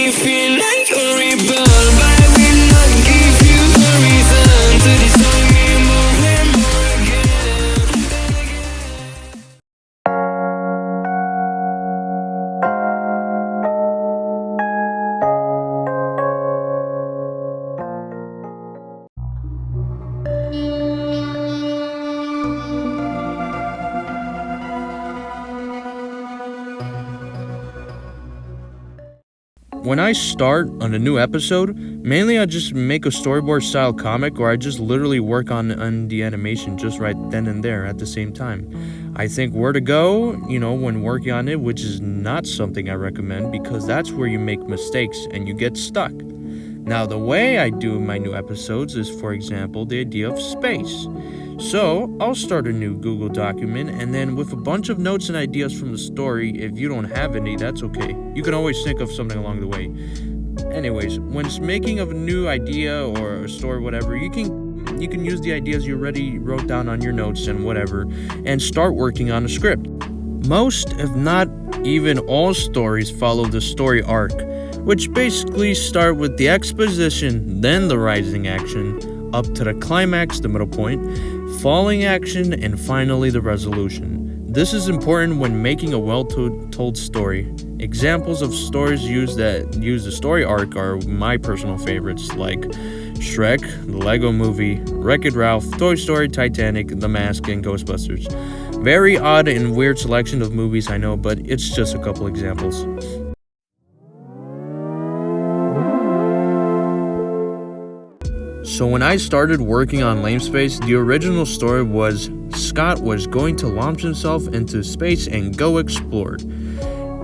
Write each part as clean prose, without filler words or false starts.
me feel like a rebel, but I will not give you a reason to destroy me more and more again. When I start on a new episode, mainly I just make a storyboard style comic, or I just literally work on the animation just right then and there at the same time. I think where to go, when working on it, which is not something I recommend because that's where you make mistakes and you get stuck. Now, the way I do my new episodes is, for example, the idea of space. So, I'll start a new Google document, and then with a bunch of notes and ideas from the story, if you don't have any, that's okay. You can always think of something along the way. Anyways, when making of a new idea or a story, whatever, you can use the ideas you already wrote down on your notes and whatever, and start working on a script. Most, if not even all stories follow the story arc, which basically start with the exposition, then the rising action, up to the climax, the middle point, falling action, and finally the resolution. This is important when making a well-told story. Examples of stories that use the story arc are my personal favorites, like Shrek, the Lego Movie, Wreck-It Ralph, Toy Story, Titanic, The Mask, and Ghostbusters. Very odd and weird selection of movies, I know, but it's just a couple examples. So when I started working on Lamespace, the original story was Scott was going to launch himself into space and go explore.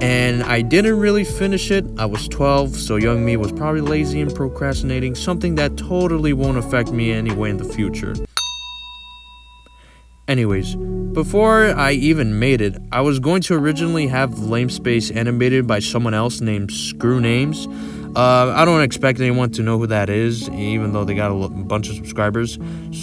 And I didn't really finish it. I was 12, so young me was probably lazy and procrastinating, something that totally won't affect me anyway in the future. Anyways, before I even made it, I was going to originally have Lamespace animated by someone else named Screw Names. I don't expect anyone to know who that is, even though they got a bunch of subscribers.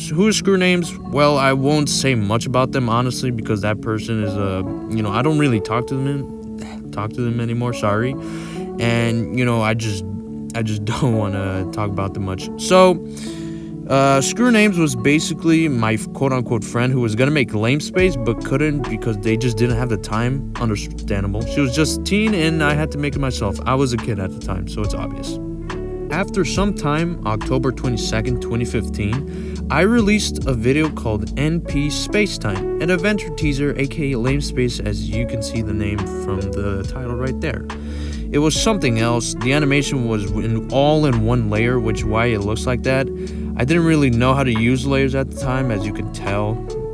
Who is Screw Names? Well, I won't say much about them, honestly, because that person is, I don't really talk to them anymore, sorry. And, I just don't want to talk about them much. So, Screw Names was basically my quote-unquote friend who was going to make Lamespace but couldn't because they just didn't have the time. Understandable. She was just a teen and I had to make it myself. I was a kid at the time, so it's obvious. After some time, October 22nd, 2015, I released a video called NP Spacetime, an adventure teaser, aka Lamespace, as you can see the name from the title right there. It was something else. The animation was all in one layer, which is why it looks like that. I didn't really know how to use layers at the time, as you can tell.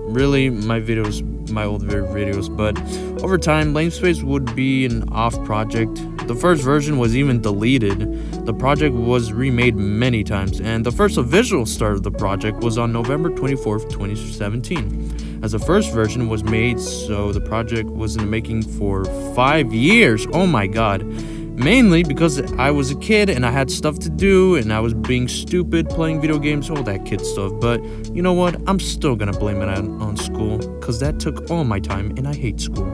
Really, my old videos, but over time, Lamespace would be an off project. The first version was even deleted. The project was remade many times, and the first official start of the project was on November 24th, 2017. As the first version was made, so the project was in the making for 5 years. Oh my god. Mainly because I was a kid and I had stuff to do and I was being stupid playing video games, all that kid stuff. But you know what? I'm still gonna blame it on school because that took all my time and I hate school.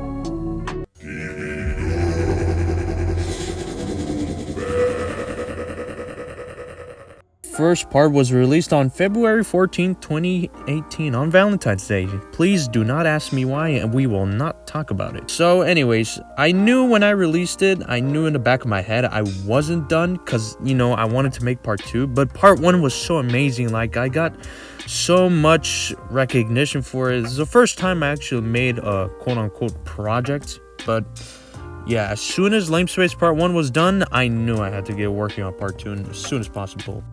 First part was released on February 14, 2018 on Valentines Day. Please do not ask me why and we will not talk about it. So anyways, I knew when I released it, I knew in the back of my head I wasn't done because, I wanted to make part 2. But part 1 was so amazing. Like, I got so much recognition for it. It's the first time I actually made a quote-unquote project. But yeah, as soon as Lamespace part 1 was done, I knew I had to get working on part 2 as soon as possible.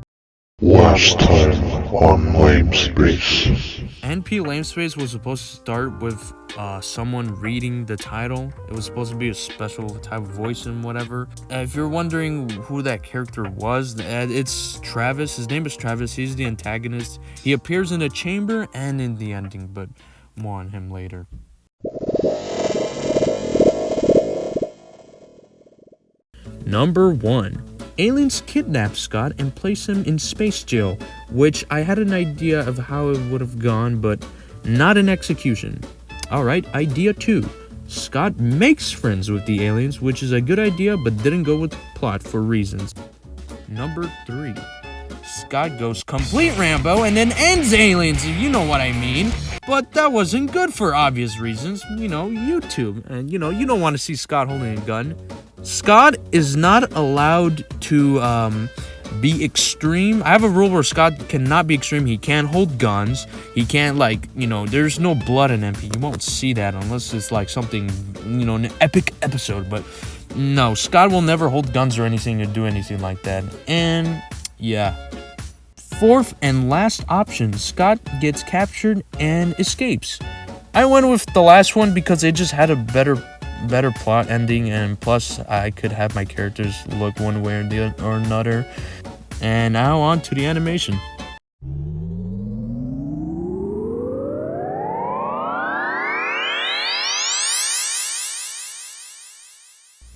Last time on Lamespace. NP Lamespace was supposed to start with someone reading the title. It was supposed to be a special type of voice and whatever. If you're wondering who that character was, it's Travis. His name is Travis. He's the antagonist. He appears in the chamber and in the ending, but more on him later. Number 1. Aliens kidnap Scott and place him in space jail, which I had an idea of how it would have gone, but not in execution. Alright, idea 2. Scott makes friends with the aliens, which is a good idea but didn't go with the plot for reasons. Number 3. Scott goes complete Rambo and then ends aliens, if you know what I mean. But that wasn't good for obvious reasons. YouTube. And you don't want to see Scott holding a gun. Scott is not allowed to be extreme. I have a rule where Scott cannot be extreme. He can't hold guns. He can't, there's no blood in MP. You won't see that unless it's like something, an epic episode. But no, Scott will never hold guns or anything or do anything like that. And yeah. 4th and last option, Scott gets captured and escapes. I went with the last one because it just had a better plot ending, and plus I could have my characters look one way or another. And now on to the animation.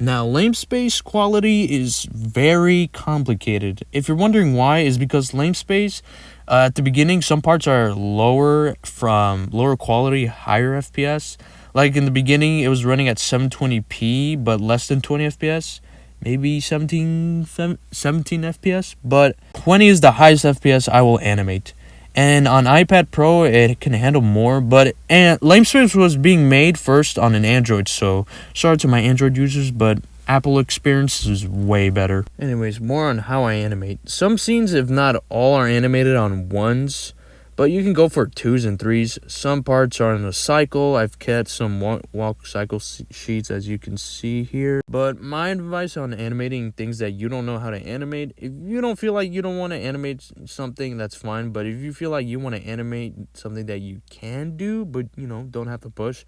Now, Lamespace quality is very complicated. If you're wondering why, is because Lamespace, at the beginning, some parts are lower quality, higher FPS. Like in the beginning, it was running at 720p, but less than 20 FPS. Maybe 17 FPS, but 20 is the highest FPS I will animate. And on iPad Pro, it can handle more, but Lamespace was being made first on an Android, so sorry to my Android users, but Apple experience is way better. Anyways, more on how I animate. Some scenes, if not all, are animated on 1s, but you can go for 2s and 3s. Some parts are in a cycle. I've kept some walk cycle sheets, as you can see here. But my advice on animating things that you don't know how to animate, if you don't feel like you don't want to animate something, that's fine. But if you feel like you want to animate something that you can do, but don't have to push,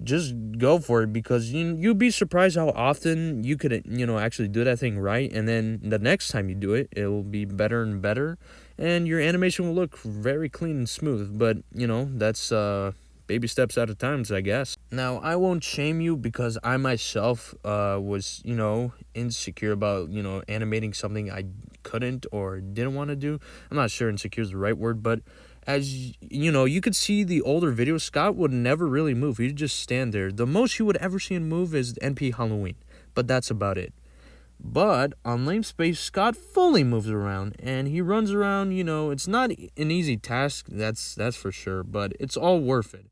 just go for it, because you'll be surprised how often you could actually do that thing right, and then the next time you do it, it'll be better and better, and your animation will look very clean and smooth. But that's baby steps at a time, I guess. Now, I won't shame you, because I myself was insecure about animating something I couldn't or didn't want to do. I'm not sure insecure is the right word, but as you could see the older videos, Scott would never really move. He'd just stand there. The most you would ever see him move is NP Halloween, but that's about it. But on Lamespace, Scott fully moves around, and he runs around. It's not an easy task, that's for sure, but it's all worth it.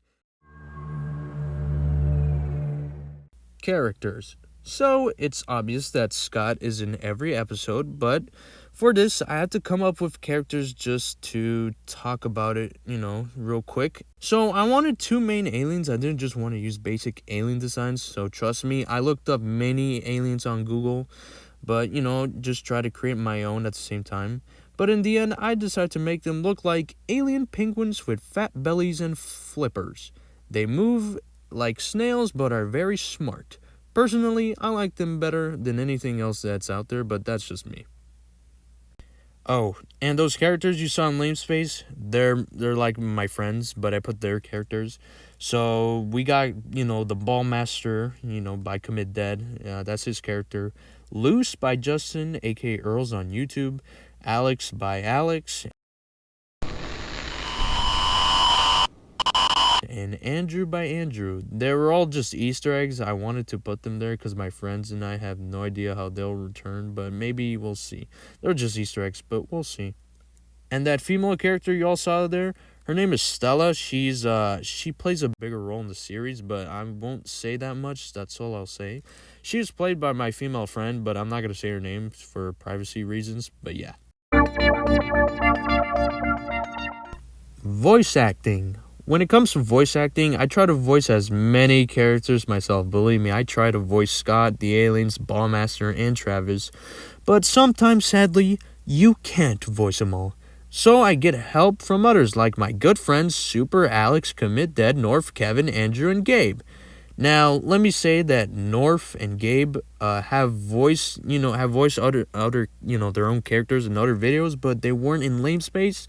Characters. So it's obvious that Scott is in every episode, but for this, I had to come up with characters just to talk about it, real quick. So I wanted 2 main aliens. I didn't just want to use basic alien designs, so trust me, I looked up many aliens on Google, but, just try to create my own at the same time. But in the end, I decided to make them look like alien penguins with fat bellies and flippers. They move like snails, but are very smart. Personally, I like them better than anything else that's out there, but that's just me. Oh, and those characters you saw in Lamespace, they're like my friends, but I put their characters. So we got, the Ball Master, by Commit Dead. That's his character. Loose by Justin, aka Earls on YouTube. Alex by Alex. And Andrew by Andrew. They were all just Easter eggs. I wanted to put them there because my friends and I have no idea how they'll return, but maybe we'll see. They're just Easter eggs, but we'll see. And that female character you all saw there, her name is Stella. She plays a bigger role in the series, but I won't say that much. That's all I'll say. She is played by my female friend, but I'm not going to say her name for privacy reasons, but yeah. Voice acting. When it comes to voice acting, I try to voice as many characters myself. Believe me, I try to voice Scott, the aliens, Ballmaster, and Travis. But sometimes, sadly, you can't voice them all. So I get help from others like my good friends Super, Alex, Commit Dead, North, Kevin, Andrew, and Gabe. Now, let me say that North and Gabe have voiced other their own characters in other videos, but they weren't in Lamespace.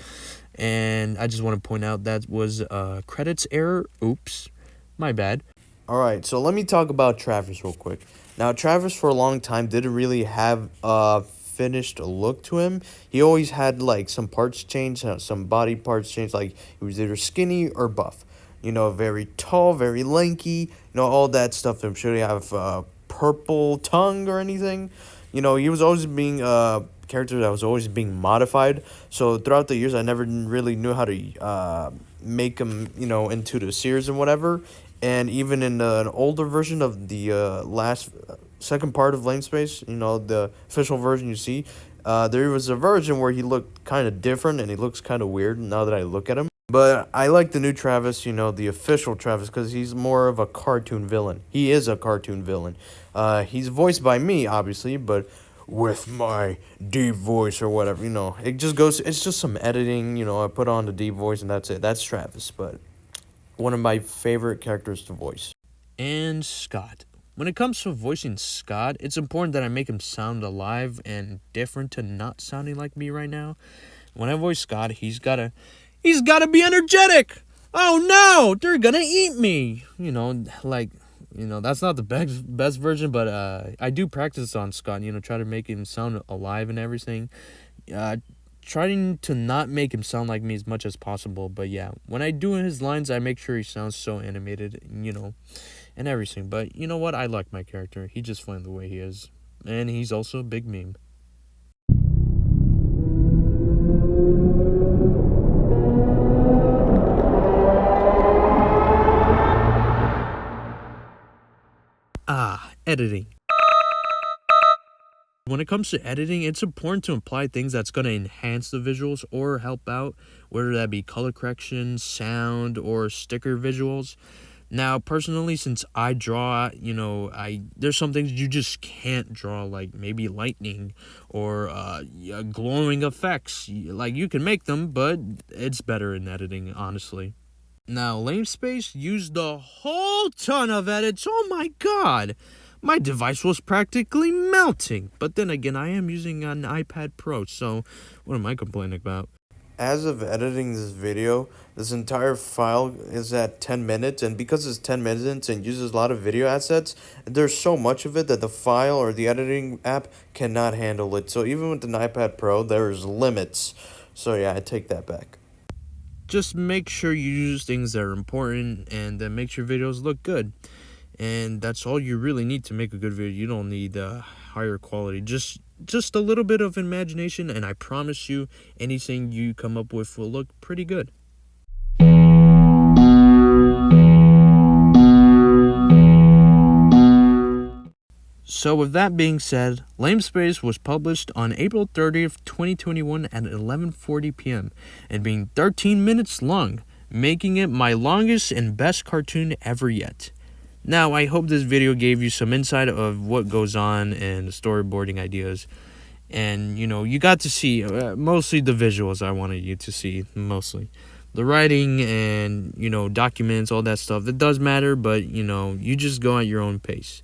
And I just want to point out that was a credits error. Oops, my bad. Alright, so let me talk about Travis real quick. Now, Travis for a long time didn't really have a finished look to him. He always had like some parts changed, some body parts changed, like he was either skinny or buff. Very tall, very lanky, all that stuff. I'm sure he have purple tongue or anything. He was always being character that was always being modified. So throughout the years, I never really knew how to make him, into the series and whatever. And even in an older version of the last second part of Lane Space, the official version you see, there was a version where he looked kind of different and he looks kind of weird now that I look at him. But I like the new Travis, the official Travis, because he's more of a cartoon villain. He is a cartoon villain. He's voiced by me, obviously, but with my deep voice or whatever, it's just some editing, I put on the deep voice and that's it. That's Travis, but one of my favorite characters to voice. And Scott. When it comes to voicing Scott, it's important that I make him sound alive and different to not sounding like me right now. When I voice Scott, he's gotta be energetic. Oh no, they're gonna eat me. That's not the best version, but I do practice on Scott, try to make him sound alive and everything. Trying to not make him sound like me as much as possible, but yeah, when I do his lines, I make sure he sounds so animated, and everything. But you know what? I like my character. He's just fun the way he is, and he's also a big meme. Editing. When it comes to editing, it's important to apply things that's going to enhance the visuals or help out, whether that be color correction, sound, or sticker visuals. Now, personally, since I draw, there's some things you just can't draw, like maybe lightning or glowing effects. Like, you can make them, but it's better in editing, honestly. Now, Lame Space used a whole ton of edits. Oh my god! My device was practically melting. But then again, I am using an iPad Pro, so what am I complaining about? As of editing this video, this entire file is at 10 minutes, and because it's 10 minutes and uses a lot of video assets, there's so much of it that the file or the editing app cannot handle it. So even with an iPad Pro, there's limits. So yeah, I take that back. Just make sure you use things that are important and that makes your videos look good. And that's all you really need to make a good video. You don't need higher quality. Just a little bit of imagination, and I promise you, anything you come up with will look pretty good. So with that being said, Lame Space was published on April 30th, 2021 at 11:40 p.m. and being 13 minutes long, making it my longest and best cartoon ever yet. Now, I hope this video gave you some insight of what goes on and storyboarding ideas. And, you got to see mostly the visuals I wanted you to see, mostly. The writing and, documents, all that stuff, it does matter, but, you just go at your own pace.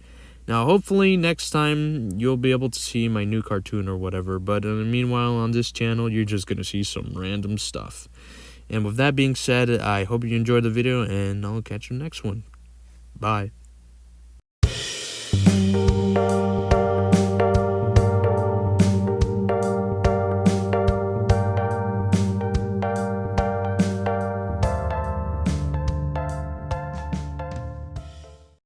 Now, hopefully, next time, you'll be able to see my new cartoon or whatever. But meanwhile, on this channel, you're just going to see some random stuff. And with that being said, I hope you enjoyed the video, and I'll catch you next one. Bye.